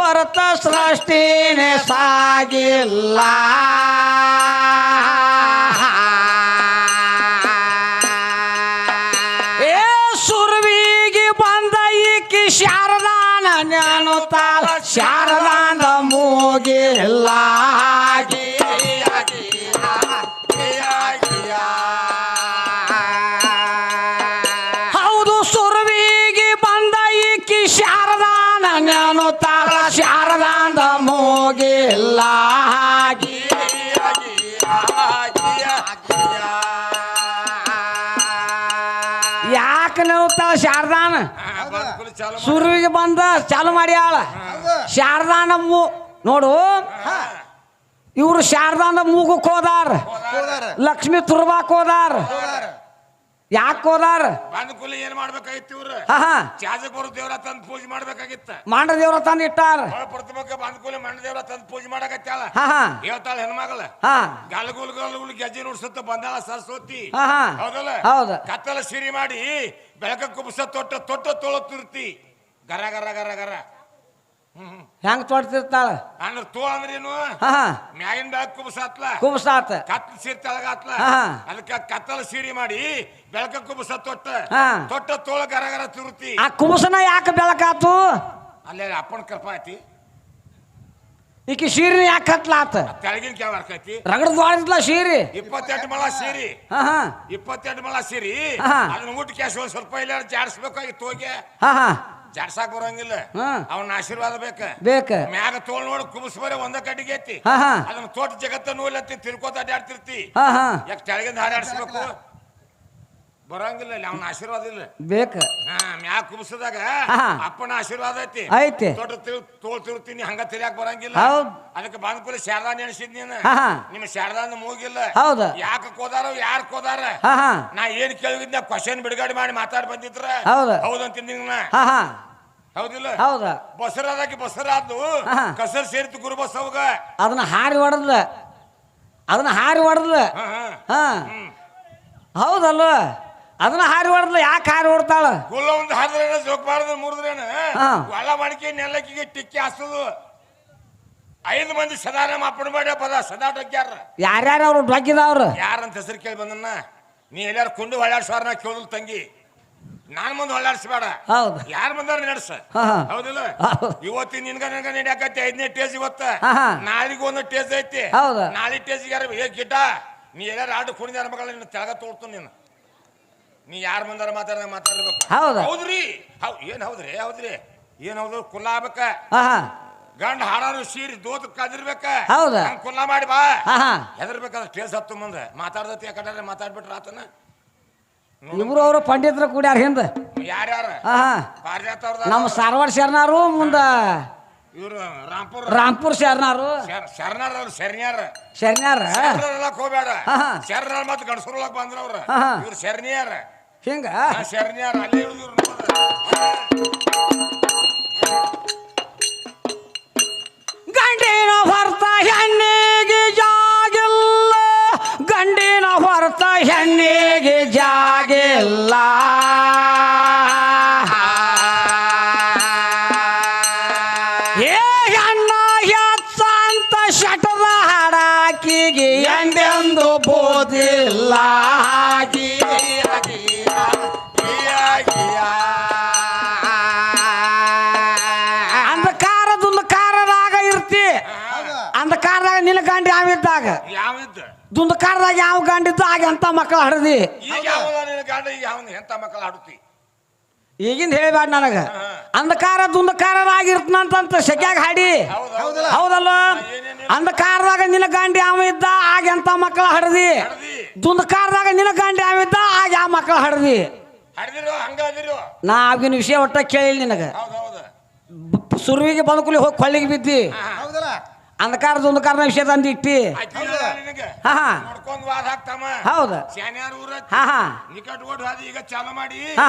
ಹೊರತ ಸೃಷ್ಟಿನೇ ಸಾಗಿಲ್ಲ ಏ ಸುರ್ವಿಗೆ ಬಂದ ಈಕಿ ಶಾರದಾನ ಜ್ಞಾನುತ್ತಾಳ ಶಾರದಾನ ಮೂಗಿಲ್ಲ ಹೌದು ಸುರ್ವಿಗೆ ಬಂದ ಈಕಿ ಶಾರದಾನ ಜ್ಞಾನುತ್ತಾಳ ಶಾರದಾನ ಮೂಗಿಲ್ಲ ಯಾಕೆ ನೋಡ್ತಾಳ ಶಾರದಾನ ಸುರುವಿಗೆ ಬಂದ ಚಾಲು ಮಾಡ್ಯಾಳ ಶಾರದಾನ ನೋಡು ಇವ್ರು ಶಾರದಾನ ಮೂಗಕ್ಕೆ ಹೋದಾರ ಲಕ್ಷ್ಮಿ ತುರ್ಬಾಕ್ ಹೋದಾರ ಯಾಕೆ ಹೋದಾರ ಏನ್ ಮಾಡ್ಬೇಕಾಗಿತ್ತು ಇವ್ರು ಚಾಜಪುರ ದೇವ್ರ ತಂದ್ ಪೂಜೆ ಮಾಡ್ಬೇಕಾಗಿತ್ತ ಮಾಂಡ ದೇವ್ರ ತಂದ್ ಇಟ್ಟಾರ ಪ್ರತಿಮಕ್ಕ ಬಾಂಧಕೂಲಿ ಮಂಡ ದೇವ್ರ ತಂದ್ ಪೂಜೆ ಮಾಡಕತ್ತಾಳ ಹೇಳ್ತಾಳ ಹೆಣ್ಮಗಳ ಗಲ್ಗುಲ್ ಗಲ್ಗುಲ್ ಗೆಜ್ಜೆ ನುಡ್ಸತ್ತ ಬಂದಾಳ ಸರಸ್ವತಿ ಹೌದಲ್ಲ ಹೌದ ಕತ್ತಲ ಸಿರಿ ಮಾಡಿ ಬೆಳಕ ಕುಬಸ ತೊಟ್ಟ ತೊಟ್ಟ ತೊಳತಿರ್ತಿ ಗರ ಗರ ಗರ ಗರ ಹೆಂಗ್ ತೊಡ್ತಿರ್ತಾಳ ಅಂದ್ರೆ ತೋ ಅಂದ್ರೇನು ಮ್ಯಾಗಿನ ಬೆಳಕ್ ಕುಬಸಾತ್ಲ ಕುಬಸಾತ ಕತ್ತಲ ಸೀರೆ ತೆಳಗಾತ್ಲ ಅದಕ್ಕೆ ಕತ್ತಲ ಸೀರೆ ಮಾಡಿ ಬೆಳಕ ಕುಬಸ ತೊಟ್ಟ ತೊಟ್ಟ ತೋಳ ಗರ ಗರ ತಿರುತಿ ಆ ಕುಬಸನ ಯಾಕೆ ಬೆಳಕಾತು ಅಲ್ಲೇ ಅಪ್ಪನ ಕೃಪಾ ಐತಿ ಈಕಿ ಸೀರೆ ಯಾಕೆ ಹತ್ಲಾತ ತೆಳಗಿನ ಕ್ಯಾವ ಹಾಕೈತಿ ರಗಡ್ ದ್ವಾಡಿದ್ಲ ಸೀರೆ 28 ಮೊಳ ಸೀರಿ 28 ಮೊಳ ಸೀರಿ ಅದನ್ನ ಊಟ ಕ್ಯಾಶ್ ಸ್ವಲ್ಪ ಇಲ್ಲ ಜಾಡಿಸ್ಬೇಕಾಗಿತ್ತು ಹೋಗಿ ಜಾಡ್ಸಾಕ್ ಬರಂಗಿಲ್ಲ ಅವನ ಆಶೀರ್ವಾದ ಬೇಕ ಮ್ಯಾಗ ತೋಳ್ ನೋಡಿ ಕುಬಸ್ ಬರೀ ಒಂದ ಕಟ್ಟಿಗೆ ಐತಿ ಅದನ್ನ ತೋಟ ಜಗತ್ತ ನೋಡ್ಲತ್ತಿ ತಿಳ್ಕೊತ ಅಡ್ಯಾಡ್ತಿರ್ತಿ ಯಾಕೆ ತೆಳಗಿಂದ ಹಾರಾಡ್ಸ್ಬೇಕು ಬರಂಗಿಲ್ಲ ಇಲ್ಲಿ ಅವನ ಆಶೀರ್ವಾದ ಇಲ್ಲ ಬೇಕ ಮ್ಯಾಗ ಕುಬಸದಾಗ ಅಪ್ಪನ ಆಶೀರ್ವಾದ ಐತಿ ತೋಟ ತೋಳ್ ತಿರುತ್ತೀನಿ ಹಂಗ ತಿಳಿಯಾಕ ಬರಂಗಿಲ್ಲ ಅದಕ್ಕೆ ಬಾಂಧಕೂಲ ಶಾರದಾ ನೆನೆಸಿದ್ ನೀನು ನಿಮ್ಮ ಶಾರದಾನ ಮೂಗಿಲ್ಲ ಯಾಕೆ ಕೋದಾರ ಯಾರು ಕೋದಾರ ನಾ ಏನ್ ಕೇಳಿದ್ನ ಕ್ವಶನ್ ಬಿಡುಗಡೆ ಮಾಡಿ ಮಾತಾಡಿ ಬಂದಿದ್ರ ಹೌದಂತಿನ ಹೌದಿಲ್ಲ ಬಸರಾದಾಗಿ ಬಸರಾದ್ದು ಕಸರ್ ಸೇರಿತು ಗುರು ಬಸವಗ ಅದನ್ನ ಹಾರಿ ಹೊಡೆದ್ಲ ಹೌದಲ್ಲ ಅದನ್ನ ಹಾರಿ ಹೊಡೆದ್ಲ ಯಾಕೆ ಹಾರಿ ಹೊಡ್ತಾಳ ಗುಲ್ಲ ಒಂದು ಹಾರಿದ್ರೇನ ಜೋಕ್ ಮಾಡಿದ್ರೆ ಮುರಿದ್ರೇನ ಒಳ ಮಡಿಕೆ ನೆಲ್ಲಕ್ಕಿಗೆ ಟಿಕ್ಕಿ ಹಾಸೋದು 5 ಮಂದಿ ಸದಾರಾಮ ಅಪ್ಪಣ ಮಾಡಿ ಪದ ಸದಾ ಡೊಗ್ಯಾರ ಯಾರ್ಯಾರ ಅವ್ರು ಡೊಗ್ಗಿದವ್ರು ಯಾರಂತ ಹೆಸರು ಕೇಳಿ ಬಂದನ್ನ ನೀ ಎಲ್ಲಾರು ಕೊಂಡು ಹೊಳ್ಳಾಡ್ಸೋರ್ನ ಕೇಳಿಲ್ ತಂಗಿ ನಾನ್ ಮುಂದೆ ಹೊಳ್ಳಾಡ್ಸ್ಬೇಡ ಯಾರ ಬಂದಾರ ನಡ್ಸ ಹೌದಿಲ್ಲ ಇವತ್ತಿನ ನಿನ್ಗ ನನಗ ನಡಿಯಾಕೈತಿ 5ನೇ ಟೇಜ್ ಇವತ್ತ ನಾಳಿಗೆ ಒಂದು ಟೇಜ್ ಐತಿ ನಾಳೆ ಟೇಜ್ ಯಾರ ಗಿಡ್ಡ ನೀ ಎಲ್ಲಾರು ಆಡು ಕುಣಿದಾರ ಮಗಳ ನಿನ್ನ ತೆಳಗ ತೋಡ್ತು ನೀನು ನೀ ಯಾರ ಬಂದಾರ ಮಾತಾಡ್ಬೇಕು ಹೌದ್ರಿ ಏನ್ ಹೌದ್ರಿ ಏನ್ ಹೌದು ಕುಲ್ಲ ಆಗ್ಬೇಕ ಗಂಡ ಹಾಡಾರು ಸೀರಿ ದೋತ್ ಕದಿರ್ಬೇಕ ಕುಲ್ಲ ಮಾಡಿ ಬಾ ಹೆದರ್ಬೇಕಾದ್ರೆ ಟೇಸ್ ಹತ್ತು ಮುಂದೆ ಮಾತಾಡ್ದತಿ ಯಾಕಂದ್ರೆ ಮಾತಾಡ್ಬಿಟ್ರ ಆತನ ಇಬ್ರು ಅವರು ಪಂಡಿತರ ಕೂಡ್ಯಾರ ಹಿಂದ ಯಾರ್ಯಾರ ನಮ್ಮ ಸಾರವಾಡ ಶರಣಾರು ಮುಂದ ಇವ್ರು ರಾಂಪುರ್ ಶರಣಾರು ಶರಣ್ಯಾರ ಹೋಗ್ಬೇಡ ಶರಣಾರ್ ಮತ್ ಗಣಸೂರ್ಲಕ್ ಬಂದ್ರವ್ರ ಇವ್ರು ಶರಣ್ಯಾರ ಹಿಂಗ ಶರಣ್ಯಾರ ಅಲ್ಲೇ ಗಂಡಿನ ಹೊರತ ಹೆಣ್ಣಿಗೆ ಜಾಗಿಲ್ಲ ಗಂಡಿನ ಹೊರತ ಹೆಣ್ಣಿಗೆ ಜಾಗಿಲ್ಲ ಏ ಹೆಣ್ಣ ಹೆಚ್ಚಂತ ಶಟದ ಹಾಡಾಕಿಗೆ ಎಂದೆಂದು ಬೋದಿಲ್ಲ ಅಂಧಕಾರದಾಗ ನಿನ್ನ ಗಂಡಿ ಯಾವಿದ್ದಾಗ ದುಂದಕಾರದಾಗ ಯಾವ ಗಂಡಿದ್ದ ಆಗ ಎಂತ ಮಕ್ಕಳು ಹಡದಿ ಈಗಿಂದ ಹೇಳ್ಬೇಡ ನನಗ ಅಂಧಕಾರ ದುಂದಕಾರದಾಗಿರ್ತನಂತ ಸೆಕ್ಯಾಗ ಹಾಡಿ ಹೌದಲ್ಲ ಅಂಧಕಾರದಾಗ ನಿನ್ನ ಗಂಡಿ ಯಾವ ಇದ್ದ ಆಗ ಎಂತ ಮಕ್ಕಳು ಹಡದಿ ದುಂದಕಾರದಾಗ ನಿನ್ನ ಗಂಡಿ ಯಾವಿದ್ದ ಆಗ ಯಾವ ಮಕ್ಕಳು ಹಡದಿ ನಾ ಆಗಿನ ವಿಷಯ ಒಟ್ಟ ಕೇಳಿಲ್ಲ ನಿನಗ ಸುರುವಿಗೆ ಬಂದ ಕೂಲಿ ಹೋಗಿ ಕೊಳ್ಳಿಗೆ ಬಿದ್ದಿ ಅಂಧಕಾರದ ಒಂದಕಾರದ ವಿಷಯ ತಂದು ಇಟ್ಟಿ ನೋಡ್ಕೊಂಡ್ ವಾದ ಹಾಕ್ತಮ್ಮ ಹೌದ ನಿಕಟ್ ಓಡ್ ಹಾದಿ ಈಗ ಚಾಲು ಮಾಡಿ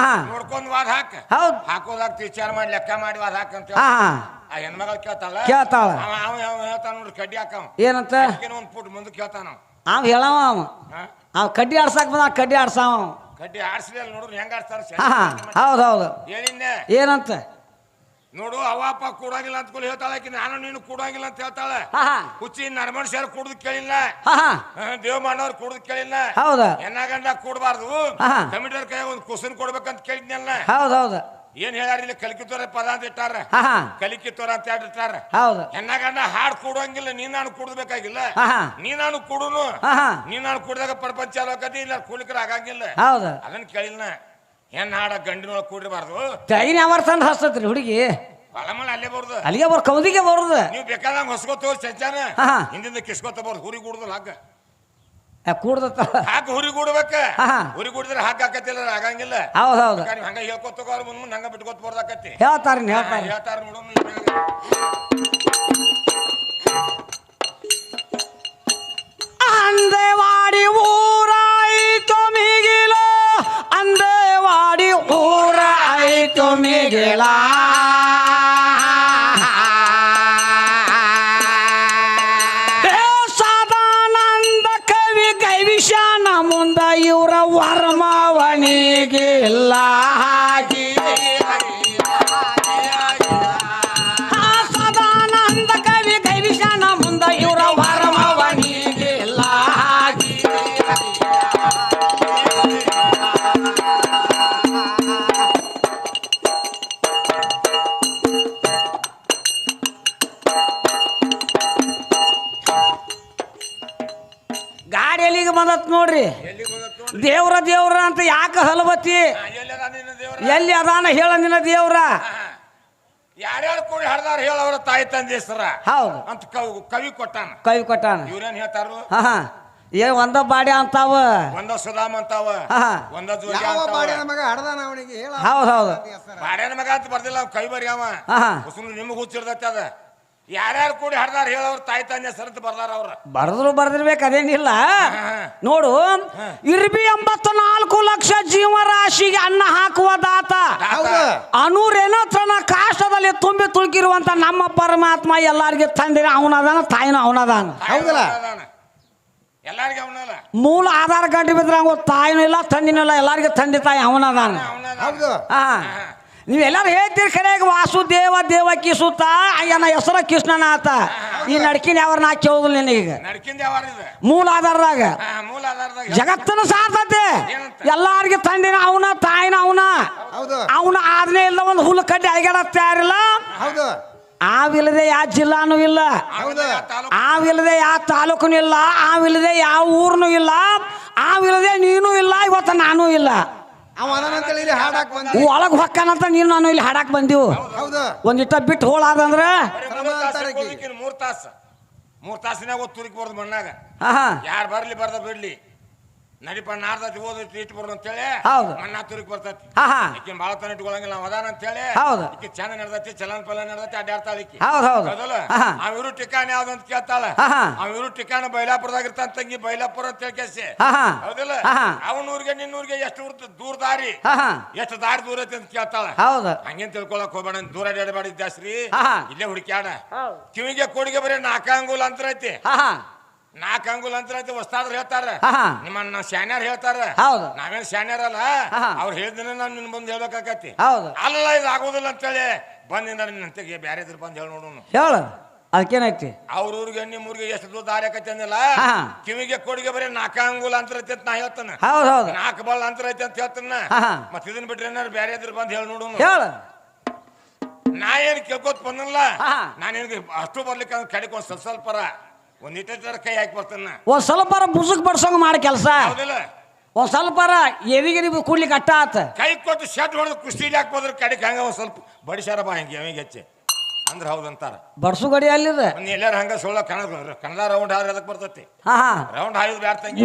ನೋಡ್ಕೊಂಡ್ ವಾದ ಹಾಕ ಹಾಕೋದಾಗ್ತಿ ವಿಚಾರ ಮಾಡಿ ಲೆಕ್ಕ ಮಾಡಿ ವಾದ ಹಾಕಂತ ಆ ಹೆಣ್ಮಗಳ ಕೇಳ್ತಾಳ ಹೇಳ್ತಾನ ನೋಡ್ರಿ ಕಡ್ಡಿ ಹಾಕವ ಏನಂತ ಒಂದ್ ಫುಟ್ ಮುಂದಕ್ಕೆ ಹೇಳ್ತಾನ ಅವ್ ಹೇಳವ ಅವ್ ಕಡ್ಡಿ ಆಡ್ಸಾಕ್ ಬಂದ ಕಡ್ಡಿ ಆಡ್ಸಾವ ಕಡ್ಡಿ ಆಡ್ಸ್ಲಿಲ್ಲ ನೋಡ್ರಿ ಹೆಂಗ ಆಡ್ತಾರ ಹೌದೌದು ಏನಿನ್ನ ಏನಂತ ನೋಡು ಅವಪ್ಪ ಕೂಡಂಗಿಲ್ಲ ಅಂತ ಹೇಳ್ತಾಳೆ ಆಕಿ, ನಾನು ನೀನು ಕೂಡಂಗಿಲ್ಲ ಅಂತ ಹೇಳ್ತಾಳೆ. ಹುಚ್ಚಿ ನರಮನುಷ್ಯರು ಕುಡ್ದು ಕೇಳಿಲ್ಲ, ದೇವ್ ಮಾಡವ್ರು ಕುಡ್ದು ಕೇಳಿಲ್ಲ. ಹೌದಾ ಹೆಣ್ಣಗಂಡ ಕೂಡಬಾರ್ದು, ಕಮಿಟರ್ ಕೈ ಒಂದು ಕುಸನ್ ಕೊಡ್ಬೇಕಂತ ಕೇಳಿದ್ನಲ್ಲ. ಹೌದೌದು. ಏನ್ ಹೇಳ್ಯಾರ ಇಲ್ಲಿ ಕಲಿಕಿತ್ತೋರ ಪದ ಅಂತ ಇಟ್ಟಾರ, ಕಲಿಕಿತ್ತೋರ ಅಂತ ಇಟ್ಟಾರ. ಹೆಣ್ಣಗಂಡ ಹಾಡ್ ಕೂಡಂಗಿಲ್ಲ, ನೀನ್ ನಾನು ಕೂಡ್ಬೇಕಾಗಿಲ್ಲ. ನೀ ನಾನು ಕೂಡುನು, ನೀ ನಾನು ಕೂಡಿದಾಗ ಪ್ರಪಂಚ ಆಲೋಕತಿ, ಇಲ್ಲ ಕೂಲಿಕರ ಆಗಂಗಿಲ್ಲ. ಅದನ್ನ ಕೇಳಿಲ್ಲ. ಹೆಣ್ಣು ಹಾಡ ಗಂಡಿನೊಳಗೆ ಕೂಡಿರಬಾರ್ದು. ತೈನ ಯಾವ ತಂದು ಹಸ್ತತ್ರಿ ಹುಡುಗಿ ಬಲಮಳ ಅಲ್ಲೇ ಬರುದು, ಅಲ್ಲಿಗೆ ಬರ್ ಕೌದಿಗೆ ಬರುದು. ನೀವು ಬೇಕಾದಂಗ ಹೊಸ್ಕೋತ ಚಂಚಾನ ಹಿಂದಿಂದ ಕಿಸ್ಕೋತ ಬರುದು. ಹುರಿ ಕೂಡುದಲ್ಲ ಹಗ್ಗ ಕೂಡ್ದ ಹಾಕ ಹುರಿ ಕೂಡ್ಬೇಕ. ಹುರಿ ಕೂಡಿದ್ರೆ ಹಾಕ ಆಕತಿಲ್ಲ, ಆಗಂಗಿಲ್ಲ. ಹೌದೌದು. ನೀವು ಹಂಗ ಹೇಳ್ಕೊತ ಮುಂದೆ ಹಂಗ ಬಿಟ್ಕೋತ ಬರ್ದಾಕತಿ. ಹೇಳ್ತಾರ ಹೇಳ್ತಾರ ನೋಡೋಣ. ಅಂದೇವಾಡಿ ಊರಾಯಿತು ಮಿಗಿಲ, ಅಂದೇವಾಡಿ ಊರಾಯಿತು ಮಿಗಿಲ. ಸದಾನಂದ ಕವಿ ಗೈವಿಷಾನ ಮುಂದ ಇವರ ವರ್ಮವನಿಗಿಲ್ಲ. ಸದಾನಂದ ಕವಿ ಗೈವಿಷಾನ ಮುಂದ ಇವರ ವರ್ಮವನಿಗಿಲ್ಲ. ಗಾಡಿ ಎಲ್ಲಿಗೆ ಬಂದತ್ ನೋಡ್ರಿ. ದೇವ್ರ ದೇವ್ರ ಅಂತ ಯಾಕ ಹಲಬತ್ತಿ? ಎಲ್ಲಿ ಅದಾನ ಹೇಳ ನಿನ್ನ ದೇವ್ರ. ಯಾರ್ಯಾರು ಕೂಡಿ ಹಡ್ದಾರ ಹೇಳವ್ರ ತಾಯಿ ತಂದೆ ಹೆಸರ. ಹೌದು ಅಂತ ಕವಿ ಕೊಟ್ಟಾನ. ಇವ್ರೇನ್ ಹೇಳ್ತಾರ? ಏ ಒಂದ ಬಾಡಿ ಅಂತಾವ, ಒಂದ ಸುಧಾಮ ಅಂತಾವ, ಒಂದ ಜೋಗಿ ಹೌದೌದು. ಬಾಡ್ಯಾನ ಮಗ ಅಂತ ಬರ್ದಿಲ್ಲ ಕವಿ ಬರಿ ಅವ. ನಿಮಗ್ ಹುಚ್ಚಿರ್ತೈತಿ ಅದ. ಯಾರ್ಯಾರು ಕೂಡಿ ಹಡ್ದಾರ ಹೇಳವ್ರ ತಾಯಿ ತಂದೆ ಹೆಸರು ಅಂತ ಬರ್ದಾರ ಅವ್ರ. ಬರ್ದಿರ್ಬೇಕು, ಅದೇನಿಲ್ಲ. ನೋಡು, ಇರ್ಬಿ 84 ಲಕ್ಷ ಜೀವರಾಶಿಗೆ ಅನ್ನ ಹಾಕುವ ದಾತ, ಅನೂರೇನತ್ರನ ಕಾಷ್ಟದಲ್ಲಿ ತುಂಬಿ ತುಳುಕಿರುವಂತ ನಮ್ಮ ಪರಮಾತ್ಮ ಎಲ್ಲಾರ್ಗೆ ತಂದಿರ ಅವನದಾನ, ತಾಯಿನ ಅವನದಾನ. ಹೌದಲ್ಲ? ಎಲ್ಲಾರ್ಗೆ ಅವನಲ್ಲ. ಮೂಲ ಆಧಾರ ಗಂಟೆ ಬಿದ್ರೆ ಹಂಗ ತಾಯಿನೂ ಇಲ್ಲ ತಂದಿನೂ ಇಲ್ಲ, ಎಲ್ಲಾರ್ಗೆ ತಂದೆ ತಾಯಿ ಅವನದಾನ. ನೀವೆಲ್ಲಾರು ಹೇಳ್ತೀರಿ ಕರೆಯಾಗ ವಾಸುದೇವ ದೇವಕಿ ಸುತ್ತ ಅಯ್ಯನ ಹೆಸರ ಕೃಷ್ಣನಾಥ. ಈ ನಡ್ಕಿನ ಯಾವ ನಾ ಕೇಳುದಿಲ್ಲ ನಿನಗೀಗ. ಮೂಲ ಆಧಾರದಾಗ ಜಗತ್ತನ್ನು ಸಾರ್ತತೆ. ಎಲ್ಲಾರ್ಗೆ ತಂದಿನ ಅವನ, ತಾಯಿನ ಅವನ. ಅವನ ಆದ್ನೇ ಇಲ್ಲ, ಒಂದು ಹುಲ್ಲು ಕಡ್ಡಿ ಅಳಗಾಡ ತಯಾರಿಲ್ಲ. ಆವಿಲ್ಲದೆ ಯಾವ ಜಿಲ್ಲಾನು ಇಲ್ಲ, ಆವಿಲ್ಲದೆ ಯಾವ ತಾಲೂಕನು ಇಲ್ಲ, ಆವಿಲ್ಲದೆ ಯಾವ ಊರ್ನು ಇಲ್ಲ, ಆವಿಲ್ಲದೆ ನೀನು ಇಲ್ಲ, ಇವತ್ತು ನಾನೂ ಇಲ್ಲ. ಒಳಗ್ ಹೊಕ್ಕನಂತ ನೀನು ನಾನು ಇಲ್ಲಿ ಹಾಡಾಕ್ ಬಂದಿವು. ಒಂದಿಟ್ಟ ಬಿಟ್ಟು ಹೋಳಾದಂದ್ರ 3 ತಾಸಿನಾಗ ತುರಿಕ್ ಬರ್ದು ಮಣ್ಣಾಗ. ಯಾರು ಬರ್ಲಿ ಬರ್ದ ಬಿಡ್ಲಿ, ನಡಿಪ ನಾರ್ದತಿ ಓದೈತಿ ಇಟ್ಟು ಬರ್ದು ಅಂತೇಳಿ ಮಣ್ಣ ತುರಿಕ್ ಬರ್ತೈತಿ. ಈಕಿನ ಬಾಳ ತನ ಇಟ್ಕೊಳಂಗಿಲ್ಲ, ನಾವು ಅದಾನ ಅಂತೇಳಿ ಈಕಿ ಚಂದ ನಡ್ದತಿ, ಚಲನ್ ಪಲ ನಡ್ದತಿ, ಅಡ್ಡಾಡ್ತಾಳ ಈಕಿ. ಅವಿರು ಟಿಕಾನ್ ಯಾವ್ದು ಅಂತ ಕೇಳ್ತಾಳ. ಅವಿರು ಟಿಕಾಣ ಬೈಲಾಪುರದಾಗ ಇರ್ತಾನ ತಂಗಿ, ಬೈಲಾಪುರ ಅಂತ ಕೇಳಿಸಿ. ಹೌದಿಲ್ಲ? ಅವನೂರ್ಗೆ ನಿನ್ನೂರ್ಗೆ ಎಷ್ಟು ದೂರ ದಾರಿ, ಎಷ್ಟು ದಾರಿ ದೂರ ಐತಿ ಅಂತ ಕೇಳ್ತಾಳ. ಹಂಗೇನ್ ತಿಳ್ಕೊಳಕ್ ಹೋಗ್ಬೇಡ, ದೂರ ಅಡ್ಡಾಡಬೇಡ ಜಾಸ್ತಿ, ಇಲ್ಲೇ ಹುಡುಕ್ಯಾಡ. ಕಿವಿಗೆ ಕೋಡಿಗೆ ಬರೀ 4 ಅಂಗುಲ ಅಂತರ ಐತಿ. 4 ಅಂಗುಲ ಅಂತರ ಐತಿ. ಹೊಸ್ತಾದ್ರು ಹೇಳ್ತಾರ, ನಿಮ್ಮನ್ನ ಶಾನ್ಯಾರ ಹೇಳ್ತಾರ. ನಾವೇನ್ ಶಾನ್ಯಾರಲ್ಲ, ಅವ್ರು ಹೇಳಿದ್ರೆ ನಾನು ನಿನ್ ಬಂದು ಹೇಳ್ಬೇಕಾಕತಿ. ಅಲ್ಲ ಇದು ಆಗೋದಿಲ್ಲ ಅಂತೇಳಿ ಬಂದಿಂದ ನಿನ್ನಂತೆಗೆ ಬ್ಯಾರೆ ಇದ್ರ ಬಂದು ಹೇಳಿ ನೋಡೋನು. ಹೇಳ ಅದಕ್ಕೇನೈತಿ? ಅವ್ರ ಊರಿಗೆ ನಿಮ್ಮೂರಿಗೆ ಎಷ್ಟು ದೂರ ದಾರಿ ಆಕತಿ ಅಂದಿಲ್ಲ. ಕಿವಿಗೆ ಕೋಡಿಗೆ ಬರೀ 4 ಅಂಗುಲ ಅಂತರ ಐತಿ ಅಂತ ನಾ ಹೇಳ್ತಾನ. 4 ಬಳ ಅಂತರ ಐತಿ ಅಂತ ಹೇಳ್ತಾನ. ಮತ್ ಇದನ್ ಬಿಟ್ರೆ ಏನಾರು ಬ್ಯಾರೆ ಇದ್ರ ಬಂದು ಹೇಳಿ ನೋಡೋನು. ನಾ ಏನ್ ಕೇಳ್ಕೊತ ಬಂದಿಲ್ಲ, ನಾನೇನ್ ಅಷ್ಟು ಬರ್ಲಿಕ್ಕೆ ಕಡೆಗೆ ಒಂದ್ ಸ್ವಲ್ಪರ ಒಂದ್ ಇಟ್ಟ ಕೈ ಹಾಕಿ ಬರ್ತಾನ. ಒಂದ್ ಸ್ವಲ್ಪರ ಬುಸುಕ್ ಬಡ್ಸಂಗ ಮಾಡಿ ಕೆಲಸ. ಒಂದ್ ಸ್ವಲ್ಪರ ಎವಿಗೆ ಕೂಡ್ಲಿಕ್ಕೆ ಅಟ್ಟ ಆತ. ಕೈ ಕೊಟ್ಟು ಶರ್ಟ್ ಹೊಡೆದು ಕುಸ್ತಿ ಹಾಕ್ಬೋದ್ರ ಕಡೆಗೆ ಹಂಗ ಒಂದ್ ಸ್ವಲ್ಪ ಬಡಿಸಾರ ಬಾ ಹಂಗೆ ಅವಿಗೆ ಹೆಚ್ಚೆ ಅಂದ್ರ ಹೌದಂತಾರ. ಬಡ್ಸು ಗಡಿ ಅಲ್ಲಿದೆ ಎಲ್ಲಾರು ಹಂಗ ಸೊಳ್ಳ ಕನ್ನಡ ರೌಂಡ್ ಹಾರ ಅದಕ್ಕೆ ಬರ್ತೈತಿ. ರೌಂಡ್ ಹಾಯ್ದು ಬ್ಯಾಡ ತಂಗಿ.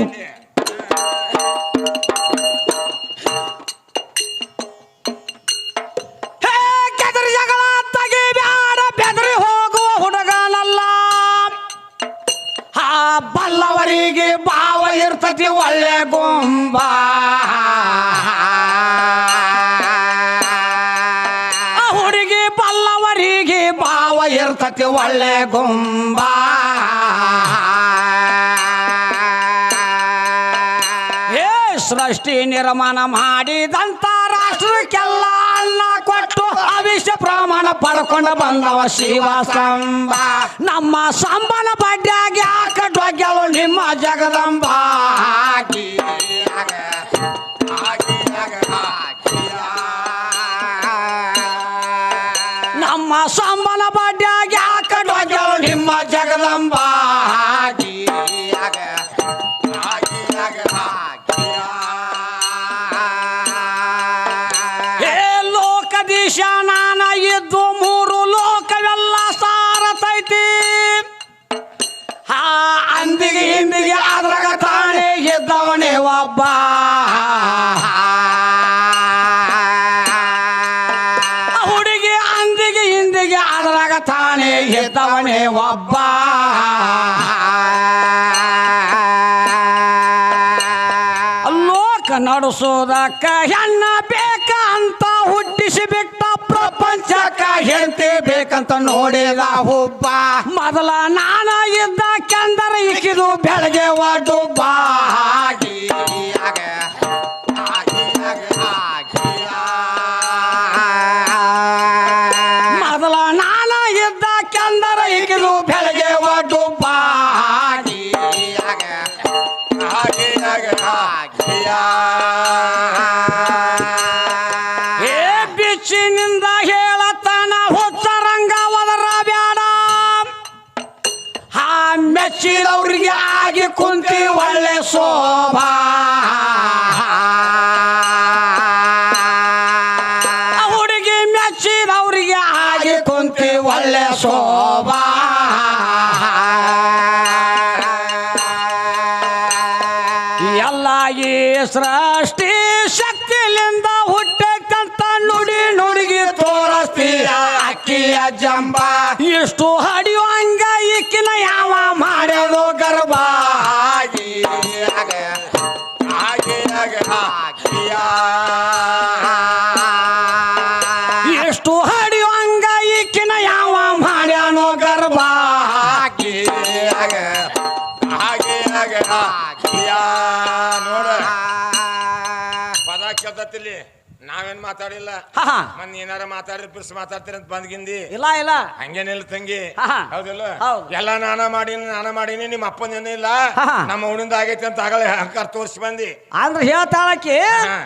ಕೆದರಿ ಜಗಳ ತಗಿ ಬ್ಯಾಡ, ಬೆದರಿ ಹೋಗುವ ಹುಡುಗನಲ್ಲ. ಬಲ್ಲವರಿಗೆ ಭಾವ ಇರ್ತತಿ ಒಳ್ಳೆ ಗೊಂಬ. ಹುಡುಗಿ ಬಲ್ಲವರಿಗೆ ಭಾವ ಇರ್ತತಿ ಒಳ್ಳೆ ಗೊಂಬ. ಸೃಷ್ಟಿ ನಿರ್ಮಾಣ ಮಾಡಿದಂತ ರಾಷ್ಟ್ರಕ್ಕೆಲ್ಲ ಅನ್ನ ಕೊಟ್ಟು ಅವಿಷ್ಯ ಪ್ರಮಾಣ ಪಡ್ಕೊಂಡು ಬಂದವ ಶಿವ ಸಂಬ ನಮ್ಮ ಸಂಬನ ಬಡ್ಡಿಯಾಗಿ ಹಾಕಟ್ವಾಗ್ಯಾಳು ನಿಮ್ಮ ಜಗದಂಬ ನಮ್ಮ ಸಂಬನ ಬಡ್ಡಿಯಾಗಿ ಹಾಕಟ್ವಾಗ್ಯಾಳು ನಿಮ್ಮ ಜಗದಂಬ ಲೋಕದೀಶ ನಾನ ಇದ್ದು ಮೂರು ಲೋಕವೆಲ್ಲ ಸಾರತೈತಿ ಅಂದಿಗೆ ಹಿಂದಿಗೆ ಅದ್ರಾಗ ತಾನೇ ಇದ್ದವನೇ ಒಬ್ಬ ಹುಡುಗಿ ಅಂದಿಗೆ ಹಿಂದಿಗೆ ಅದ್ರಾಗ ತಾನೇ ಇದ್ದವನೇ ಒಬ್ಬ ಲೋಕ ನಡೆಸೋದಕ್ಕ ಹೆಣ್ಣ ಬೇಕ ಅಂತ ಹುಟ್ಟಿಸಿ ಬಿಟ್ಟ ಪ್ರಪಂಚಕ್ಕ ಹೆಂಡತಿ ಬೇಕಂತ ನೋಡಿದ ಹುಬ್ಬ ಮೊದಲ ನಾನ ಇದ್ದ ಕೆಂದರ ಇಕ್ಕಿದು ಬೆಳಗ್ಗೆ ಒಡ್ಡುಬ್ಬ ಮೊದಲ ನಾನ ಇದ್ದ ಕೆಂದರ ಇಕ್ಕಿದು ಬೆಳಗ್ಗೆ ಒಡ್ಡುಬ್ಬ ಬಿಚ್ಚಿನಿಂದ ಹೇಳತನ ಹುಚ್ಚರಂಗ ಒದರ ಬ್ಯಾಡ ಮೆಚ್ಚಿದವ್ರಿಗೆ ಆಗಿ ಕುಂತಿ ಒಳ್ಳೆ ಶೋಭಾ ಹುಡುಗಿ ಮೆಚ್ಚಿದವ್ರಿಗೆ ಆಗಿ ಕುಂತಿ ಒಳ್ಳೆ ಶೋಭಾ ಎಲ್ಲ ಈ ಸೃಷ್ಟಿ ಶಕ್ತಿಲಿಂದ ಹುಟ್ಟಕ್ಕಂತ ನುಡಿ ನುಡುಗಿ ತೋರಿಸ್ತೀಯ ಅಕ್ಕಿಯ ಜಂಬ ಇಷ್ಟು ಹಡಿಯುವಂಗ ಈಕಿನ ಯಾವ ಮಾಡೋದು ಗರ್ಭ ಎಷ್ಟು ಹಡಿಯುವಂಗ ಈಕಿನ ಯಾವ ಮಾಡ್ಯಾನೋ ಗರ್ಭ ನೋಡ ಪದ ಕೇಳ್ತತಿಲ್ಲಿ ನಾವೇನ್ ಮಾತಾಡಿಲ್ಲ ಮನ್ ಏನಾರ ಮಾತಾಡಿದ್ರೆ ಬಿರ್ಸ್ ಮಾತಾಡ್ತೀರಿ ಅಂತ ಬಂದ್ಗಿಂದಿ ಇಲ್ಲ ಇಲ್ಲ ಹಂಗೇನಿಲ್ಲ ತಂಗಿ ಆಹಾ. ಹೌದಿಲ್ಲ ಹೌದು. ಎಲ್ಲ ನಾನ ಮಾಡೀನಿ ನಿಮ್ಮ ಅಪ್ಪನೇನು ಇಲ್ಲ ಆಹಾ. ನಮ್ಮ ಅವನಿಂದ ಆಗೈತಿ ಅಂತ ಆಗಲೇ ಅಹಂಕಾರ ತೋರಿಸಿ ಬಂದಿ ಅಂದ್ರೆ ಹೇಳ್ತಾಳಕಿ ಹಾ.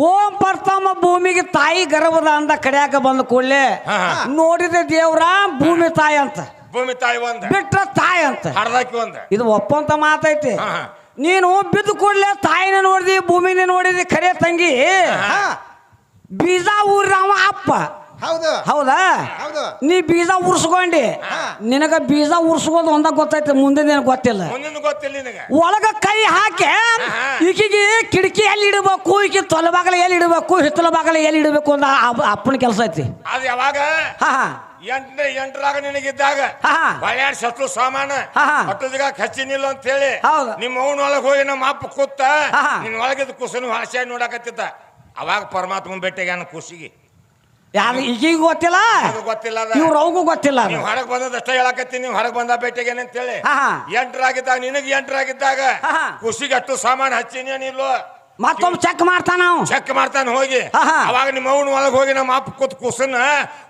ಓಂ ಪ್ರಥಮ ಭೂಮಿಗೆ ತಾಯಿ ಗರ್ಭದ ಅಂದ ಕಡ್ಯಾಕ ಬಂದ ಕೂಡಲೇ ಆಹಾ. ನೋಡಿದ ದೇವ್ರ ಭೂಮಿ ತಾಯಿ ಅಂತ ಭೂಮಿ ತಾಯಿ ಒಂದ ಬಿಟ್ರ ತಾಯಿ ಅಂತ ಹಡ್ದಾಕಿ ಒಂದ ಇದು ಒಪ್ಪಂತ ಮಾತೈತಿ ಆಹಾ. ನೀನು ಬಿದ್ದು ಕೂಡಲೇ ತಾಯಿನ ನೋಡಿದಿ ಭೂಮಿನ ನೋಡಿದಿ ಖರೆ ತಂಗಿ ಬೀಜ ಊರಿದವ ಅಪ್ಪ ಹೌದು ಹೌದಾ ಹೌದು ನೀ ಬೀಜ ಉರ್ಸ್ಕೊಂಡಿ ನಿನಗ ಬೀಜ ಉರ್ಸ್ಕೋದು ಒಂದ ಗೊತ್ತೈತಿ ಮುಂದೆ ನಿನಗೆ ಗೊತ್ತಿಲ್ಲ ಮುಂದಿನ ಗೊತ್ತಿಲ್ಲ ನಿನಗೆ ಒಳಗ ಕೈ ಹಾಕಿ ಈಕಿಗೆ ಕಿಟಕಿ ಎಲ್ಲಿ ಇಡಬೇಕು ಈಕಿ ತೊಲಬಾಗಲ ಎಲ್ಲಿ ಇಡಬೇಕು ಹಿತ್ತಲ ಬಾಗಲ ಎಲ್ಲಿ ಇಡಬೇಕು ಅಂತ ಅಪ್ಪನ ಕೆಲಸ ಐತಿ ಅದು ಯಾವಾಗ ಹಾ ಎಂಟರಾಗ ನಿನಗಿದ್ದಾಗ ಬಳ್ಯಾಡ್ ಶತ್ರು ಸಾಮಾನ ಹಟ್ಟದಾಗ ಹಚ್ಚಿನಿಲ್ಲ ಅಂತ ಹೇಳಿ ಹೌದು. ನಿಮ್ಮ ಅವನ ಒಳಗೆ ಹೋಗಿ ನಮ್ಮ ಅಪ್ಪ ಕೂತ ಆಹಾ. ನಿನ್ ಒಳಗಿದ್ ಕುಸನು ಹಾಸ್ಯ ನೋಡಕತ್ತಿದ್ದ ಅವಾಗ ಪರಮಾತ್ಮನ್ ಭೇಟಿಗೆ ನನ್ನ ಖುಷಿಗೆ ಯಾರು ಈಗೀಗ ಗೊತ್ತಿಲ್ಲ ಅದು ಗೊತ್ತಿಲ್ಲ ಇವ್ರ ಅವಗೂ ಗೊತ್ತಿಲ್ಲ ಅದು. ನೀವು ಹೊರಗೆ ಬಂದದಷ್ಟ ಹೇಳಕತ್ತೀನಿ ನೀವು ಹೊರಗೆ ಬಂದ ಭೇಟಿಗೆ ಅಂತ ಹೇಳಿ ಆಹಾ. ಎಂಟರಾಗಿದ್ದಾಗ ನಿನಗೆ ಎಂಟರಾಗಿದ್ದಾಗ ಆಹಾ. ಖುಷಿಗೆ ಅಷ್ಟು ಸಾಮಾನು ಹಚ್ಚಿನೇನಿಲ್ವೋ ಮತ್ತೊಮ್ಮೆ ಚೆಕ್ ಮಾಡ್ತಾನ ನಾವು ಚೆಕ್ ಮಾಡ್ತಾನೆ ಹೋಗಿ ಆಹಾ. ಅವಾಗ ನಿಮ್ಮ ಅವನ ಒಳಗೆ ಹೋಗಿ ನಮ್ಮ ಅಪ್ಪ ಕೂತ್ ಕುಸನ್ನ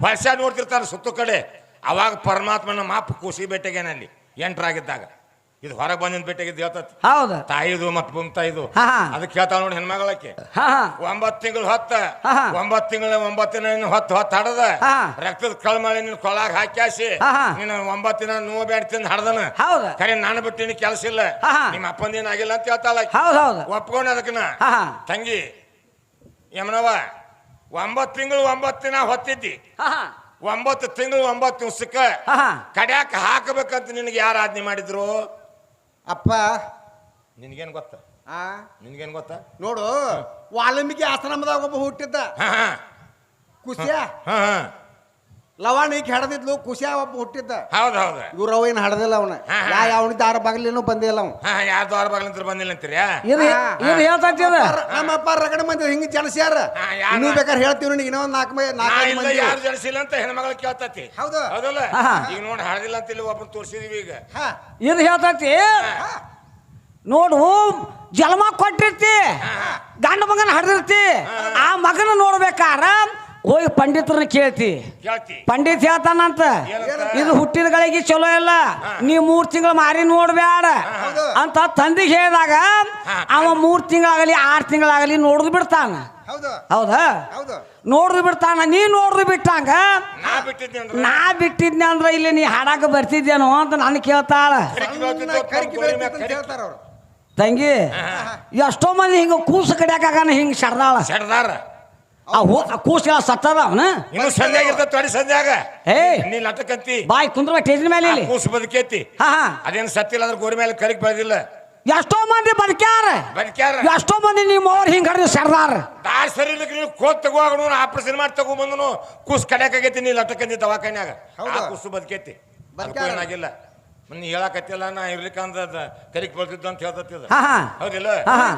ವರ್ಷ ನೋಡ್ತಿರ್ತಾನೆ ಸುತ್ತು ಕಡೆ ಅವಾಗ ಪರಮಾತ್ಮ ನಮ್ಮ ಅಪ್ಪ ಖುಷಿ ಭೇಟಿಗೇನಲ್ಲಿ ಎಂಟರಾಗಿದ್ದಾಗ ಇದು ಹೊರಗೆ ಬಂದಿನ ಭೇಟಿಗಿದ್ದು ಹೇಳ್ತತಿ ಹೌದು ತಾಯಿದು ಮತ್ ತಾಯಿದು ಆಹಾ. ಅದಕ್ಕೆ ಹೇಳ್ತಾಳ ನೋಡಿ ಹೆಣ್ಮಗಳಕ್ಕೆ ಹಾ 9 ತಿಂಗಳು ಹೊತ್ತ ಆಹಾ. 9 ತಿಂಗಳ 9 ದಿನ ಹೊತ್ತು ಹಡದ ಆಹಾ. ರಕ್ತದ ಕಳ್ಮಳಿ ನಿನ್ ಕೊಳಾಗ ಹಾಕ್ಯಾಸಿ ಆಹಾ. ನೀನು 9 ದಿನ ನೋವು ಬೇಡ ತಿಂದು ಹಡ್ದನ ಹೌದು ಖರೆ ನಾನು ಬಿಟ್ಟಿನಿ ಕೆಲಸ ಇಲ್ಲ ಆಹಾ. ನಿಮ್ಮ ಅಪ್ಪಂದೇನು ಆಗಿಲ್ಲ ಅಂತ ಹೇಳ್ತಾಳ ಹೌದು ಹೌದು ಒಪ್ಕೊಂಡ್ ಅದಕ್ಕನ ಆಹಾ. ತಂಗಿ ಯಮನವ 9 ತಿಂಗಳು 9 ದಿನ ಹೊತ್ತಿದ್ದಿ ಆಹಾ. 9 ತಿಂಗಳು 9 ದಿವಸಕ್ಕ ಆಹಾ. ಕಡ್ಯಾಕ ಹಾಕಬೇಕಂತ ನಿನಗೆ ಯಾರು ಆಜ್ಞೆ ಮಾಡಿದ್ರು ಅಪ್ಪ ನಿನ್ಗೇನ್ ಗೊತ್ತ ಆ ನಿನ್ಗೇನ್ ಗೊತ್ತ ನೋಡು ವಾಲ್ಮೀಕಿ ಆಶ್ರಮದಾಗ ಒಬ್ಬ ಹುಟ್ಟಿದ್ದ ಹಾ ಹಾ ಕುಸಿಯ ಹಾ ಹಾ ಲವಾಣಿಗೆ ಹಡದಿದ್ಲು ಕುಸಿಯ ಒಬ್ಬ ಹುಟ್ಟಿದ್ದ ಹೌದು ಹೌದು ಇವ್ರು ಅವ ಏನು ಹಡದಿಲ್ಲ ಅವನ ಅವನಿದ್ದ ಆರ ಬಾಗಿಲೇನು ಬಂದಿಲ್ಲ ಅವ ಹಾ ಯಾರ ದ್ವಾರ ಬಾಗಿಲಂತ ಬಂದಿಲ್ಲ ಅಂತೀರಿ ಇದು ಇದು ಹೇಳ್ತೈತಿ ಅದು ನಮ್ಮಪ್ಪ ರಗಡ ಮಂದಿ ಹಿಂಗ ಜಲಸ್ಯಾರ ಹಾ, ಯಾರ? ಇನ್ನೂ ಬೇಕಾದ್ರೆ ಹೇಳ್ತೀವಿ ನಿನಗೆ ಇನ್ನೊಂದು ನಾಲ್ಕು ಇಲ್ಲ ಮಂದಿ ಯಾರು ಜನಿಸಿಲ್ಲ ಅಂತ ಹೆಣ್ಮಗಳು ಕೇಳ್ತತಿ ಹೌದು ಹೌದಲ್ಲ ಆಹಾ. ಈಗ ನೋಡಿ ಹಾಡಿಲ್ಲ ಅಂತ ಇಲ್ಲಿ ಒಬ್ಬರು ತೋರಿಸಿದೀವಿ ಈಗ ಹಾ ಇದು ಹೇಳ್ತೈತಿ ನೋಡು ಜನ್ಮ ಕೊಟ್ಟಿರ್ತಿ ಗಂಡ ಮಗನ ಹಡ್ದಿರ್ತಿ ಆ ಮಗನ ನೋಡ್ಬೇಕಾರ ಹೋಗಿ ಪಂಡಿತ್ರನ್ನ ಕೇಳ್ತಿ ಕೇಳ್ತಿ ಪಂಡಿತ್ ಹೇಳ್ತಾನಂತ ಏನಂತ? ಇದು ಹುಟ್ಟಿದ ಗಳಿಗೆ ಚಲೋ ಇಲ್ಲ ನೀ 3 ತಿಂಗಳು ಮಾರಿ ನೋಡ್ಬ್ಯಾಡ ಅಂತ ತಂದಿಗೆ ಹೇಳಿದಾಗ ಅವ 3 ತಿಂಗಳಾಗಲಿ 6 ತಿಂಗಳಾಗಲಿ ನೋಡ್ದು ಬಿಡ್ತಾನ ಹೌದು ಹೌದಾ ಹೌದು ನೋಡ್ದು ಬಿಡ್ತಾನ ನೀ ನೋಡ್ದು ಬಿಟ್ಟಂಗ ನಾ ಬಿಟ್ಟಿದ್ದೆ ಅಂದ್ರೆ ನಾ ಬಿಟ್ಟಿದ್ನೆ ಅಂದ್ರೆ ಇಲ್ಲಿ ನೀ ಹಾಡಾಕ ಬರ್ತಿದ್ದೇನೋ ಅಂತ ನಾನು ಕೇಳ್ತಾಳ ಕರಿಕಿ ಬೆಳಿತೈತೆ ಅಂತ ಹೇಳ್ತಾರ ಅವ್ರು ತಂಗಿ ಎಷ್ಟೋ ಮಂದಿ ಹಿಂಗ ಕೂಸು ಕಡಿಯಾಕಾಗನ ಹಿಂಗ ಶರ್ದಾಳ ಸೆಡ್ದಾರ ಕೂಸು ಸತ್ತದ ಅವನ ಇನ್ನು ಸಂಧ್ಯಾಗ ಇರ್ತದ ತೊಡಿ ಸಂಧ್ಯಾಗ ಏ ನೀ ಲಟಕಂತಿ ಬಾಯ್ ಕುಂದ್ರ ಟೇಜಿನ ಮೇಲೆ ಇಲ್ಲಿ ಕೂಸು ಬದುಕೈತಿ ಹಾ ಅದೇನು ಸತ್ತಿಲ್ಲ ಅಂದ್ರೆ ಗೋರಿ ಮೇಲೆ ಕರಿಕ್ ಬೆಳೆದಿಲ್ಲ ಎಷ್ಟೋ ಮಂದಿ ಬದುಕ್ಯಾರ ಬದುಕ್ಯಾರ ಎಷ್ಟೋ ಮಂದಿ ನಿಮ್ಮ ಅವ್ರ ಹಿಂಗ ಕಡ್ದು ಶರ್ದಾರ ದಾರಿ ಸರಿ ಇಲ್ಲಕ್ಕೆ ನೀವು ಕೋತ್ ತಗೋನು ಆಪರೇಷನ್ ಮಾಡಿ ತಗೊಂಬಂದನು ಕೂಸು ಕಡ್ಯಾಕಾಗೈತಿ ನೀ ಲಟಕಂದಿ ದವಾಖಾನ್ಯಾಗ ಆ ಕೂಸು ಬದುಕೈತಿ ಅದಕ್ಕೂ ಏನಾಗಿಲ್ಲ ನೀ ಹೇಳಕತ್ತಿಲ್ಲ ನಾ ಇರ್ಲಿಕ್ಕಂದ ಕರಿಕ್ ಬರ್ತಿದ್ದ ಅಂತ ಹೇಳ್ತದ ಹಾ ಹಾ ಹೌದಿಲ್ಲ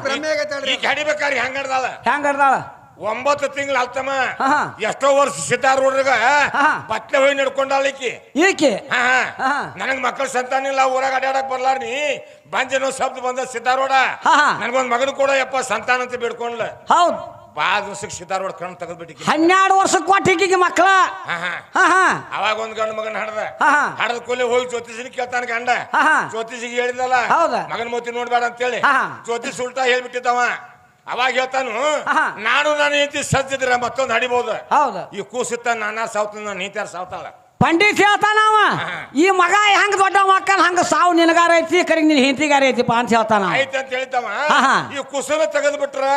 ಭ್ರಮೆ ಆಗೈತೆ ಹೇಳ್ರಿ. ಈಗ ಹಡಿಬೇಕಾರಿ ಹೆಂಗ್ ಹಡ್ದಾಳ ಹೆಂಗ ಕಡ್ದಾಳ 9 ತಿಂಗಳು ಅಲ್ತಮ್ಮ ಹಾ. ಎಷ್ಟೋ ವರ್ಷ ಸಿದ್ದಾರೂಢ್ರಗ ಹಾ. ಬಟ್ಲೆ ಹೋಗಿ ನಡ್ಕೊಂಡಾಳಿಕಿ ಈಕೆ ಹಾ ಹಾ. ನನಗ್ ಮಕ್ಕಳ ಸಂತಾನ ಇಲ್ಲ ಊರಾಗ ಅಡ್ಯಾಡಕ್ ಬರ್ಲಾರ ನೀ ಬಂಜನೋ ಶಬ್ದ ಬಂದ ಸಿದ್ದಾರೋಡ ಹಾ, ಹಾ. ನನಗೊಂದ್ ಮಗನ ಕೂಡ ಯಪ್ಪ ಸಂತಾನ ಅಂತ ಬಿಡ್ಕೊಂಡ್ಲ ಹೌದು ಬಾಳ ದಿವ್ಸಕ್ಕೆ ಸಿದ್ದಾರೋಡ ಕಣ್ ತೆಗೆದ್ಬಿಟ್ಟಿಕಿ 12 ವರ್ಷಕ್ಕೆ ಕೊಟ್ಟಿಗೆ ಮಕ್ಕಳ ಹಾ ಹಾ ಹಾ ಹಾ ಅವಾಗ ಒಂದ್ ಗಂಡ ಮಗನ ಹಡ್ದ ಹಾ, ಹಾ. ಹಡದ ಕೂಲಿ ಹೋಗಿ ಜ್ಯೋತಿಷಿನ ಕೇಳ್ತಾನ ಗಂಡ ಹಾ, ಹಾ. ಜ್ಯೋತಿಷಿಗೆ ಹೇಳಿದಲ್ಲ ಹೌದಾ? ಮಗನ ಮೋತಿ ನೋಡ್ಬೇಡ ಅಂತೇಳಿ ಹಾ, ಹಾ. ಜ್ಯೋತಿಷ್ ಉಲ್ಟಾ ಹೇಳ್ಬಿಟ್ಟಿದ್ದವ ಅವಾಗ ಹೇಳ್ತಾನು ಹಾ. ನಾನು ನಾನು ಹೆಂಡತಿ ಸಜ್ಜಿದ್ರೆ ಮತ್ತೊಂದು ಹಡಿಬಹುದು ಹೌದು ಈ ಕೂಸಿತ್ತ ನಾನಾ ಸಾವ್ತ ನಾನು ನೀತ್ಯಾರ ಸಾವ್ತಾಳ ಪಂಡಿತ್ ಹೇಳ್ತಾನವ ಈ ಮಗ ಹೆಂಗ ದೊಡ್ಡ ಮಕ್ಕಳ ಹಂಗ ಸಾವು ನಿನಗಾರ ಐತಿ ಕರಿಗೆ ನಿನ್ ಹೆಂಡತಿಗಾರ ಐತಿಪ್ಪ ಅಂತ ಹೇಳ್ತಾನ ಆಯ್ತು ಅಂತ ಹೇಳಿದ್ದವ ಹಾ, ಹಾ. ಈ ಕುಸನ ತೆಗೆದು ಬಿಟ್ರ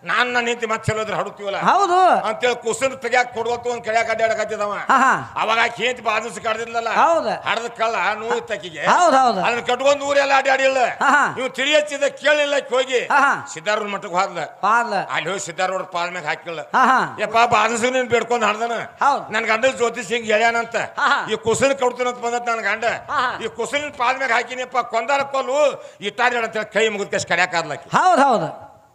ನಾನ್ ನನ್ನ ನೀತಿ ಮತ್ತೆ ಚಲೋದ್ರ ಹಡುತ್ತೀವಲ್ಲ ಹೌದು ಅಂತೇಳಿ ಕುಸನ ತೆಗ್ಯಾಕ ಕೊಡ್ವತ್ತು ಒಂದ್ ಕಡ್ಯಾಕ ಅಡ್ಡಾಡಕತ್ತಿದವ ಹಾ, ಹಾ. ಅವಾಗ ಆಕಿ ಹೆಂಡತಿ ಬಾದಿಸ್ ಕಡ್ದಿದ್ಲಲ್ಲ ಹೌದು. ಹಡದ ಕಳ್ಳ ನೋವು ತಕ್ಕಿಗೆ ಹೌದು ಹೌದು ಅದನ್ನ ಕಟ್ಕೊಂಡ್ ಊರೆಲ್ಲ ಅಡ್ಡಾಡಿಲ್ಲ ಹಾ, ಹಾ. ನೀವು ತಿಳಿ ಹಚ್ಚಿದ ಕೇಳಿಲ್ಲ ಹೋಗಿ ಹಾ, ಹಾ. ಸಿದ್ದಾರೂಢ ಮಠಕ್ಕೆ ಹೋದ್ಲ ಪಾದ ಅಲ್ಲಿ ಹೋಗಿ ಸಿದ್ದಾರೂಢ ಪಾಲ್ ಮ್ಯಾಗ ಹಾಕಿಲ್ಲ ಹಾ, ಹಾ. ಯಪ್ಪ ಬಾದಿಸ್ ನೀನ್ ಬೇಡ್ಕೊಂಡ್ ಹಡ್ದನ ಹೌದು. ನನ್ ಗಂಡ ಜ್ಯೋತಿಷ್ ಹಿಂಗ್ ಹೇಳ್ಯಾನಂತ ಹಾ, ಹಾ. ಈ ಕುಸನ ಕೊಡ್ತೀನಂತ ಬಂದತ್ ನನ್ ಗಂಡ ಹಾ, ಹಾ. ಈ ಕುಸನ ಪಾಲ್ ಮ್ಯಾಗ ಹಾಕಿನಪ್ಪ ಕೊಂದಾರ ಕೊಲ್ಲು ಇಟ್ಟಾರಿ ಅಂತ ಕೈ ಮುಗಿದ ಕಷ್ಟ ಕಡ್ಯಾಕಾದ್ಲಾಕಿ ಹೌದು ಹೌದು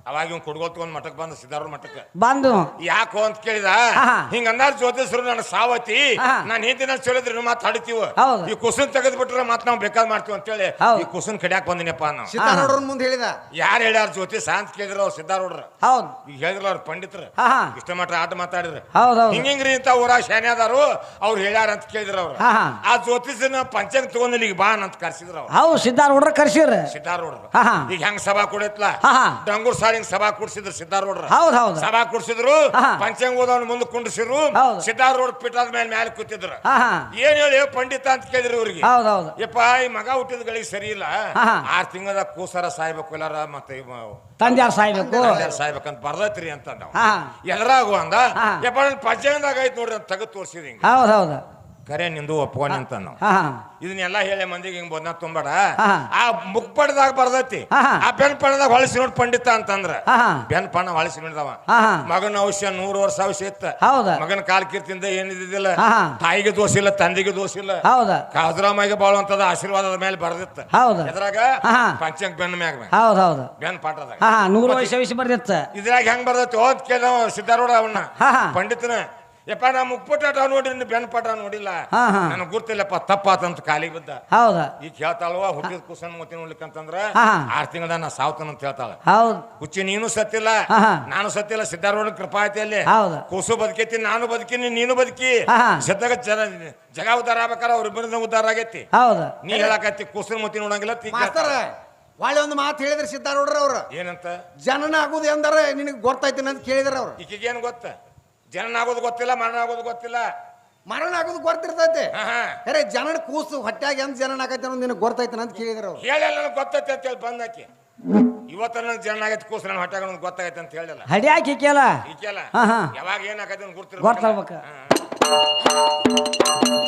ಅವಾಗ ಇವ್ ಕುಡ್ಗೋತ್ಕೊಂಡ್ ಮಠಕ್ ಬಂದ ಸಿದ್ದಾರೂಢ ಮಠಕ್ಕೆ ಬಂದು ಯಾಕೋ ಅಂತ ಕೇಳಿದ ಆಹಾ. ಹಿಂಗ ಅಂದಾರ ಜ್ಯೋತಿಷರು ನನ್ನ ಸಾವತಿ ಆಹಾ. ನಾನು ಹಿಂದಿನ ಹೇಳಿದ್ರು ಮಾತು ಹಡಿತೀವ ಹೌದು. ಈ ಕುಸನ್ ತೆಗೆದ್ ಬಿಟ್ರೆ ಮತ್ ನಾವ್ ಬೇಕಾದ್ ಮಾಡ್ತೀವಿ ಅಂತೇಳಿ ಹೌದು. ಈ ಕುಸನ್ ಕಡ್ಯಾಕ್ ಬಂದಿನಪ್ಪ ನಾವು ಸಿದ್ದಾರೂಢರ ಮುಂದೆ ಹೇಳಿದ ಯಾರು ಹೇಳ್ಯಾರ ಜ್ಯೋತಿಷ ಅಂತ ಕೇಳಿದ್ರ ಅವ್ರು ಸಿದ್ದಾರೂಢ್ರ ಹೌದು ಈಗ ಹೇಳಿದ್ರ ಅವ್ರ ಪಂಡಿತರ ಹಾ, ಹಾ. ಇಷ್ಟ ಮಟ್ಟ ಆಟ ಮಾತಾಡಿದ್ರು ಹೌದು ಹೌದು ಹಿಂಗಿಂಗ್ರಿ ಇಂತ ಊರಾಗ ಶಾನ್ಯಾದಾರು ಅವ್ರು ಹೇಳ್ಯಾರ ಅಂತ ಕೇಳಿದ್ರ ಅವ್ರು ಆಹಾ. ಆ ಜ್ಯೋತಿಷನ ಪಂಚಾಂಗ ತಗೊಂಡ್ ಇಲ್ಲಿಗೆ ಬಾ ಅಂತ ಕರ್ಸಿದ್ರ ಅವ್ರು ಹೌದು ಸಿದ್ಧಾರ್ ಹುಡ್ರ ಕರ್ಸಿರ ಸಿದ್ದಾರೂಢ್ರು ಹಾ, ಹಾ. ಈಗ ಹೆಂಗ್ ಸಭಾ ಕೊಡತ್ಲ ಹಾ, ಹಾ. ಡಂಗೂರ್ ಸಾರಿಂಗ್ ಸಭಾ ಕೊಡ್ಸಿದ್ರು ಸಿದ್ದಾರೂಢ್ರ ಹೌದು ಹೌದು ಸಭಾ ಕುಡ್ಸಿದ್ರು ಆಹಾ. ಪಂಚಾಂಗ ಓದವ್ನ ಮುಂದೆ ಕುಂಡಿಸಿರು ಹೌದು. ಸಿದ್ದಾರೂಢ ಪೀಠದ ಮೇಲೆ ಕೂತಿದ್ರು ಹಾ, ಹಾ. ಏನ್ ಹೇಳಿ ಪಂಡಿತ ಅಂತ ಕೇಳಿದ್ರು ಇವ್ರಿಗೆ ಹೌದು ಹೌದು ಯಪ್ಪ ಈ ಮಗ ಹುಟ್ಟಿದ ಗಳಿಗೆ ಸರಿ ಇಲ್ಲ ಆಹಾ. 6 ತಿಂಗಳದ ಕೂಸರ ಸಾಯ್ಬೇಕು ಇಲ್ಲಾರ ಮತ್ತೆ ತಂದ್ಯಾರ ಸಾಯ್ಬೇಕು ಸಾಯ್ಬೇಕಂತ ಬರ್ದೈತ್ರಿ ಅಂತ ನಾವು ಹಾ ಎದ್ರಾಗು ಅಂದ ಹಾ. ಯಪ್ಪ ನನ್ ಪಂಚಾಂಗದಾಗ ಐತ್ ನೋಡ್ರಿ ಅಂತ ತೆಗೆದು ತೋರ್ಸಿದ್ ಹಿಂಗ ಹೌದು ಹೌದು ಕರೆ ನಿಂದು ಒಪ್ಕೊಂಡ್ ಅಂತ ನಾವು ಹಾ, ಹಾ. ಇದನ್ನೆಲ್ಲ ಹೇಳಿ ಮಂದಿಗೆ ಹಿಂಗ್ ಬೋದ್ನ ತುಂಬಾಡ ಹಾ. ಆ ಮುಕ್ಪಡದಾಗ ಬರ್ದೈತಿ ಹಾ, ಹಾ. ಆ ಬೆನ್ ಪಣದಾಗ ಹೊಳಿಸಿ ನೋಡ್ ಪಂಡಿತ ಅಂತಂದ್ರ ಹಾ, ಹಾ. ಬೆನ್ ಪಣ ಹೊಳಿಸಿ ನೋಡಿದವ ಹಾ, ಹಾ. ಮಗನ ಔಷ್ಯ 100 ವರ್ಷ ಔಷ್ಯ ಇತ್ತ ಹೌದ ಮಗನ ಕಾಲ್ ಕೀರ್ತಿಯಿಂದ ಏನಿದ್ದಿಲ್ಲ ಹಾ, ಹಾ. ತಾಯಿಗೆ ದೋಷ ಇಲ್ಲ ತಂದೆಗೆ ದೋಷ ಇಲ್ಲ ಹೌದ ಕಾಜರಾಮಾಯಿಗೆ ಬಾಳುವಂತದ ಆಶೀರ್ವಾದದ ಮೇಲೆ ಬರ್ದಿತ್ತ ಹೌದ ಎದ್ರಾಗ ಹಾ, ಹಾ. ಪಂಚಾಂಗ ಬೆನ್ನ ಮ್ಯಾಗ ಹೌದು ಹೌದು ಬೆನ್ ಪಾಠದಾಗ ಹಾ, ಹಾ. 100 ವಯಸ್ಸು ಬರ್ದಿತ್ತ ಇದ್ರಾಗ ಹೆಂಗ್ ಬರ್ದೈತಿ ಹೋದ್ ಕೇಳ್ದವ ಸಿದ್ದಾರೂಢ ಅವನ್ನ ಹಾ, ಹಾ. ಪಂಡಿತನ ಯಪ್ಪ ನಾ ಮುಕ್ಪಟಾಟ ನೋಡ್ರಿ ಬೆನ್ ಪಾಠ ನೋಡಿಲ್ಲ ಹಾ, ಹಾ. ನನಗ್ ಗುರ್ತಿಲ್ಲಪ್ಪ ತಪ್ಪಾತಂತ ಕಾಲಿಗೆ ಬಿದ್ದ ಹೌದ ಈಗ ಹೇಳ್ತಾಳವ ಹುಟ್ಟಿದ ಕುಸನ್ ಮುತ್ತಿ ನೋಡ್ಲಿಕ್ಕಂತಂದ್ರ ಹಾ. 6 ತಿಂಗಳದ ನಾ ಸಾವ್ತನ ಅಂತ ಹೇಳ್ತಾಳ ಹೌದು ಹುಚ್ಚಿ ನೀನು ಸತ್ತಿಲ್ಲ ಹಾ, ಹಾ. ನಾನು ಸತ್ತಿಲ್ಲ ಸಿದ್ದಾರೂಢ ಕೃಪಾಯತಿಯಲ್ಲಿ ಹೌದು. ಕೂಸು ಬದುಕೈತಿ ನಾನು ಬದುಕಿನಿ ನೀನು ಬದುಕಿ ಹಾ, ಹಾ. ಸದ್ದಾಗ ಜಗ ಉದ್ದಾರ ಆಗ್ಬೇಕಾರ ಅವ್ರಿಬ್ಬರಿಂದ ಉದ್ದಾರ ಆಗೈತಿ ಹೌದು ನೀ ಹೇಳಕತ್ತಿ ಕೂಸನ್ ಮುತ್ತಿ ನೋಡಂಗಿಲ್ಲ ತೀ ಮಾಸ್ತರ ಒಳ್ಳೆ ಒಂದು ಮಾತು ಹೇಳಿದ್ರೆ ಸಿದ್ದಾರೂಢರ ಅವ್ರು ಏನಂತ ಜನನ ಆಗುದು ಎಂದರೆ ನಿನಗೆ ಗೊತ್ತಾಯ್ತೀನಿ ಅಂತ ಕೇಳಿದ್ರ ಅವ್ರು ಈಕಿಗೆ ಏನ್ ಗೊತ್ತ ಜನನ ಆಗೋದು ಗೊತ್ತಿಲ್ಲ ಮರಣ ಆಗೋದು ಗೊತ್ತಿಲ್ಲ ಮರಣ ಆಗೋದು ಗೊತ್ತಿರ್ತೈತೆ ಹಾ, ಹಾ. ಅರೆ ಜನನ ಕೂಸು ಹೊಟ್ಯಾಗ ಎಂತ ಜನನ ಆಗೈತೆ ಅನ್ನೋದು ನಿನಗೆ ಗೊತ್ತಾಯ್ತಾನ ಅಂತ ಕೇಳಿದ್ರ ಅವ್ರು ಹೇಳಲ್ಲ ನನಗೆ ಗೊತ್ತೈತೆ ಅಂತ ಹೇಳಿ ಬಂದಾಕಿ ಇವತ್ತ ನನಗೆ ಜನ ಆಗೈತೆ ಕೂಸು ನನ್ನ ಹೊಟ್ಟಾಗ ನನಗೆ ಗೊತ್ತಾಗೈತೆ ಅಂತ ಹೇಳಿಲ್ಲ ಹಡಿಯಾಕಿ ಕೇಳ ಈಕೆಲ್ಲ ಹಾ, ಹಾ. ಯಾವಾಗ ಏನಾಗೈತೆ ಅಂತ ಗೊತ್ತಾಗ್ಬೇಕ. ಗುರ್ತಿರ್ಬೇಕು